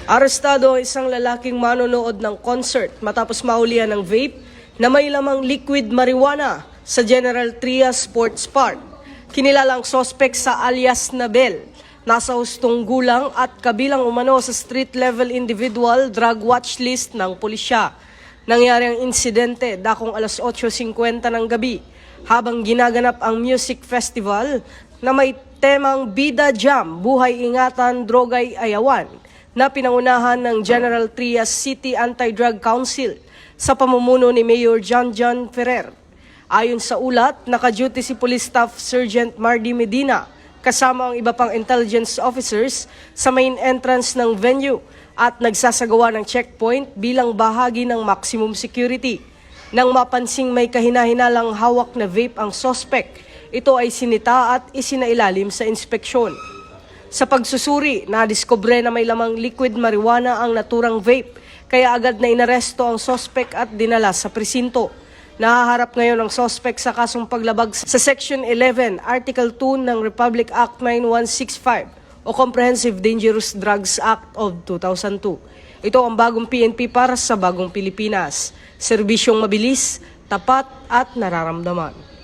Arestado ang isang lalaking manonood ng concert matapos mahulihan ng vape na may lamang liquid marijuana sa General Trias Sports Park. Kinilalang sospek sa alias Nabel, nasa hustong gulang at kabilang umano sa street-level individual drug watch list ng pulisya. Nangyari ang insidente dakong alas 8:50 ng gabi habang ginaganap ang music festival na may temang Bida Jam, Buhay Ingatan, Drogay Ayawan na pinangunahan ng General Trias City Anti-Drug Council sa pamumuno ni Mayor John Ferrer. Ayon sa ulat, naka-duty si Police Staff Sergeant Mardy Medina kasama ang iba pang intelligence officers sa main entrance ng venue at nagsasagawa ng checkpoint bilang bahagi ng maximum security. Nang mapansing may kahinahinalang hawak na vape ang suspect, ito ay sinita at isinailalim sa inspeksyon. Sa pagsusuri, nadiskubre na may lamang liquid marijuana ang naturang vape, kaya agad na inaresto ang suspect at dinala sa presinto. Nahaharap ngayon ang suspect sa kasong paglabag sa Section 11, Article 2 ng Republic Act 9165 o Comprehensive Dangerous Drugs Act of 2002. Ito ang bagong PNP para sa bagong Pilipinas. Serbisyong mabilis, tapat at nararamdaman.